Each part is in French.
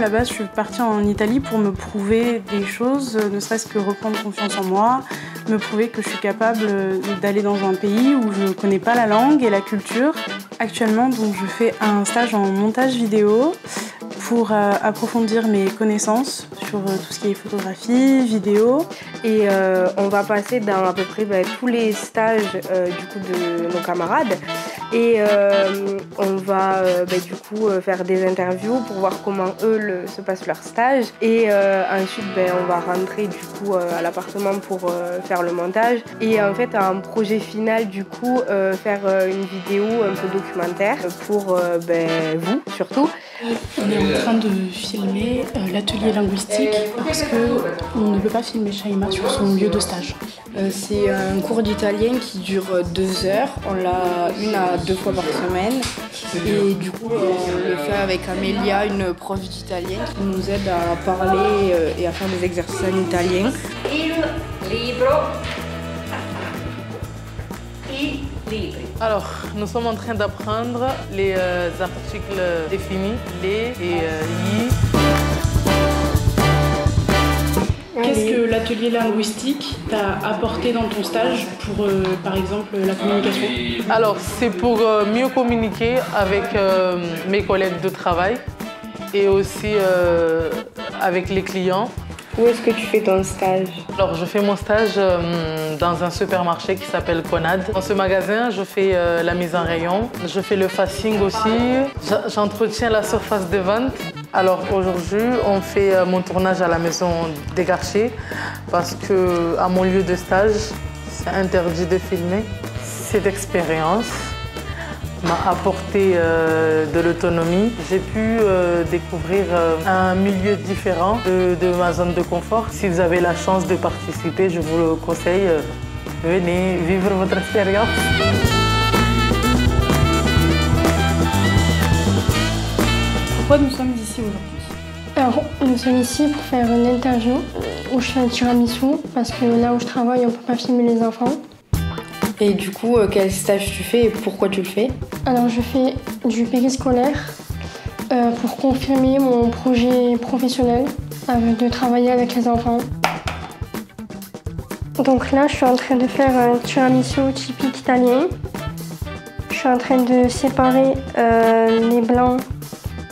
la base, je suis partie en Italie pour me prouver des choses, ne serait-ce que reprendre confiance en moi, me prouver que je suis capable d'aller dans un pays où je ne connais pas la langue et la culture. Actuellement, donc, je fais un stage en montage vidéo pour approfondir mes connaissances sur tout ce qui est photographie, vidéo. Et on va passer dans à peu près tous les stages du coup de nos camarades. Et on va du coup faire des interviews pour voir comment eux se passent leur stage. Et ensuite on va rentrer du coup à l'appartement pour faire le montage. Et en fait un projet final du coup faire une vidéo un peu documentaire pour vous surtout. On est en train de filmer l'atelier linguistique parce qu'on ne peut pas filmer Shaima sur son lieu de stage. C'est un cours d'italien qui dure 2 heures. On l'a 1 à 2 fois par semaine. Et du coup, on le fait avec Amelia, une prof d'italien qui nous aide à parler et à faire des exercices en italien. Alors, nous sommes en train d'apprendre les articles définis, les et i. Qu'est-ce que l'atelier linguistique t'a apporté dans ton stage pour, par exemple, la communication? Alors, c'est pour mieux communiquer avec mes collègues de travail et aussi avec les clients. Où est-ce que tu fais ton stage? Alors, je fais mon stage dans un supermarché qui s'appelle Conad. Dans ce magasin, je fais la mise en rayon. Je fais le facing aussi. J'entretiens la surface de vente. Alors, aujourd'hui, on fait mon tournage à la maison des Garchers parce qu'à mon lieu de stage, c'est interdit de filmer. Cette expérience m'a apporté de l'autonomie. J'ai pu découvrir un milieu différent de ma zone de confort. Si vous avez la chance de participer, je vous le conseille, venez vivre votre expérience. Pourquoi nous sommes ici aujourd'hui? Alors, nous sommes ici pour faire une interview où je fais un tiramisu parce que là où je travaille, on ne peut pas filmer les enfants. Et du coup, quel stage tu fais et pourquoi tu le fais? Alors, je fais du périscolaire pour confirmer mon projet professionnel de travailler avec les enfants. Donc là, je suis en train de faire un tiramisu typique italien. Je suis en train de séparer les blancs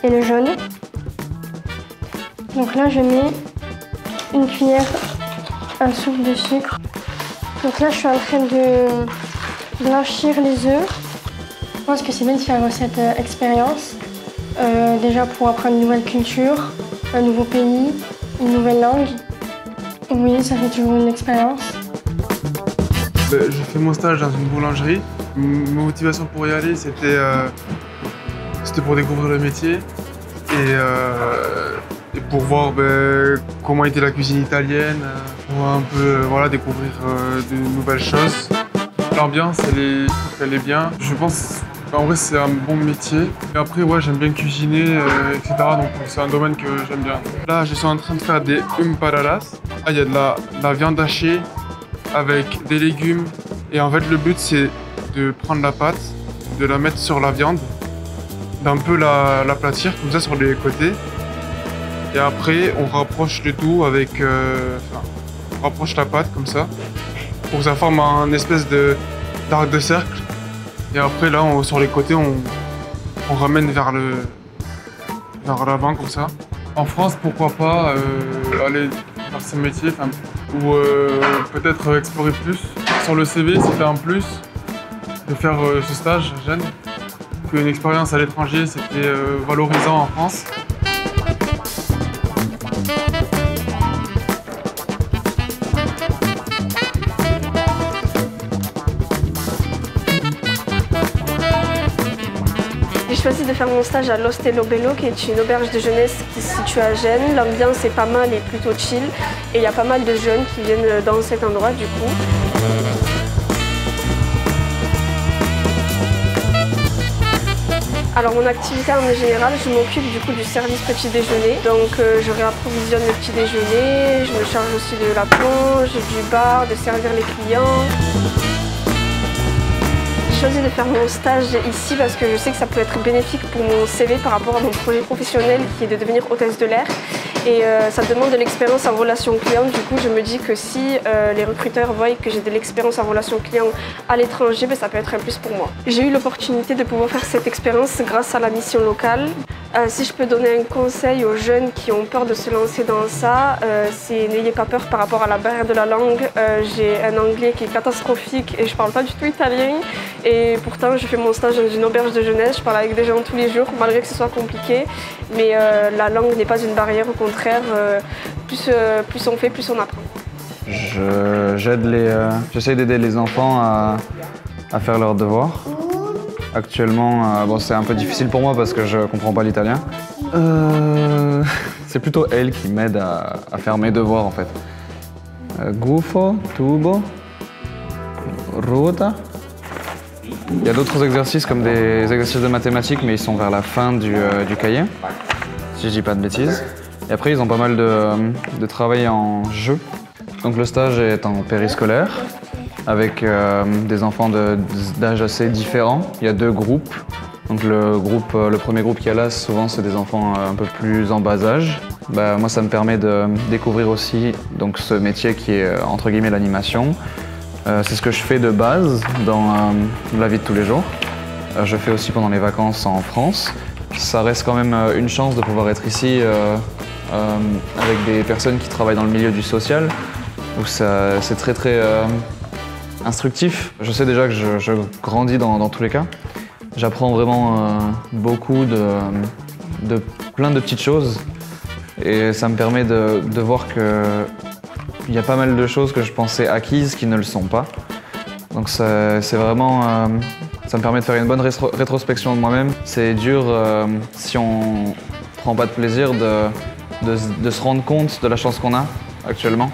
et le jaune. Donc là, je mets une cuillère à soupe de sucre. Donc là, je suis en train de blanchir les œufs. Je pense que c'est bien de faire cette expérience. Déjà pour apprendre une nouvelle culture, un nouveau pays, une nouvelle langue. Oui, ça fait toujours une expérience. Je fais mon stage dans une boulangerie. Ma motivation pour y aller, c'était pour découvrir le métier et pour voir comment était la cuisine italienne, pour un peu découvrir de nouvelles choses. L'ambiance, je trouve qu'elle est bien. Je pense qu'en vrai, c'est un bon métier. Et après, j'aime bien cuisiner, etc. Donc c'est un domaine que j'aime bien. Là, je suis en train de faire des empanadas. Il y a de la viande hachée avec des légumes. Et en fait, le but, c'est de prendre la pâte, de la mettre sur la viande, d'un peu l'aplatir comme ça sur les côtés. Et après, on rapproche le tout avec... on rapproche la pâte comme ça, pour que ça forme un espèce d'arc de cercle. Et après, là, sur les côtés, on ramène vers l'avant comme ça. En France, pourquoi pas aller faire ce métier, ou peut-être explorer plus. Sur le CV, c'était un plus de faire ce stage jeune. Qu'une expérience à l'étranger, c'était valorisant en France. J'ai choisi de faire mon stage à l'Ostello Bello, qui est une auberge de jeunesse qui se situe à Gênes. L'ambiance est pas mal et plutôt chill. Et il y a pas mal de jeunes qui viennent dans cet endroit du coup. Alors mon activité en général, je m'occupe du coup du service petit déjeuner. Donc je réapprovisionne le petit déjeuner, je me charge aussi de la plonge, du bar, de servir les clients. J'ai choisi de faire mon stage ici parce que je sais que ça peut être bénéfique pour mon CV par rapport à mon projet professionnel qui est de devenir hôtesse de l'air. Et ça demande de l'expérience en relation client. Du coup, je me dis que si les recruteurs voient que j'ai de l'expérience en relation client à l'étranger, ça peut être un plus pour moi. J'ai eu l'opportunité de pouvoir faire cette expérience grâce à la mission locale. Si je peux donner un conseil aux jeunes qui ont peur de se lancer dans ça, c'est n'ayez pas peur par rapport à la barrière de la langue. J'ai un anglais qui est catastrophique et je parle pas du tout italien. Et pourtant, je fais mon stage dans une auberge de jeunesse. Je parle avec des gens tous les jours, malgré que ce soit compliqué. Mais la langue n'est pas une barrière, au contraire, plus on fait, plus on apprend. J'essaie d'aider les enfants à faire leurs devoirs. Actuellement, bon, c'est un peu difficile pour moi parce que je comprends pas l'italien. C'est plutôt elle qui m'aide à faire mes devoirs en fait. Gufo, tubo, ruota. Il y a d'autres exercices comme des exercices de mathématiques, mais ils sont vers la fin du cahier, si je dis pas de bêtises. Et après, ils ont pas mal de travail en jeu. Donc le stage est en périscolaire, avec des enfants d'âge assez différents. Il y a 2 groupes. Donc le premier groupe qu'il y a là, souvent c'est des enfants un peu plus en bas âge. Moi, ça me permet de découvrir aussi donc, ce métier qui est entre guillemets l'animation. C'est ce que je fais de base dans la vie de tous les jours. Je fais aussi pendant les vacances en France. Ça reste quand même une chance de pouvoir être ici avec des personnes qui travaillent dans le milieu du social, où c'est très instructif. Je sais déjà que je grandis dans tous les cas. J'apprends vraiment beaucoup de plein de petites choses et ça me permet de voir qu'il y a pas mal de choses que je pensais acquises qui ne le sont pas. Donc c'est vraiment... ça me permet de faire une bonne rétrospection de moi-même. C'est dur si on prend pas de plaisir de se rendre compte de la chance qu'on a actuellement.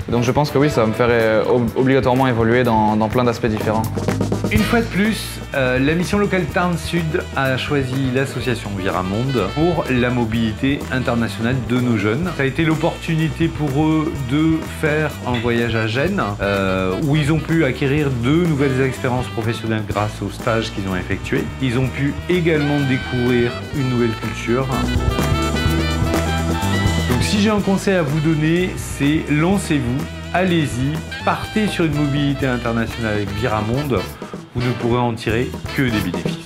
Donc je pense que oui, ça va me faire obligatoirement évoluer dans plein d'aspects différents. Une fois de plus, la mission locale Tarn Sud a choisi l'association Viramonde pour la mobilité internationale de nos jeunes. Ça a été l'opportunité pour eux de faire un voyage à Gênes où ils ont pu acquérir 2 nouvelles expériences professionnelles grâce au stage qu'ils ont effectué. Ils ont pu également découvrir une nouvelle culture. Donc si j'ai un conseil à vous donner, c'est lancez-vous, allez-y, partez sur une mobilité internationale avec Viramonde, vous ne pourrez en tirer que des bénéfices.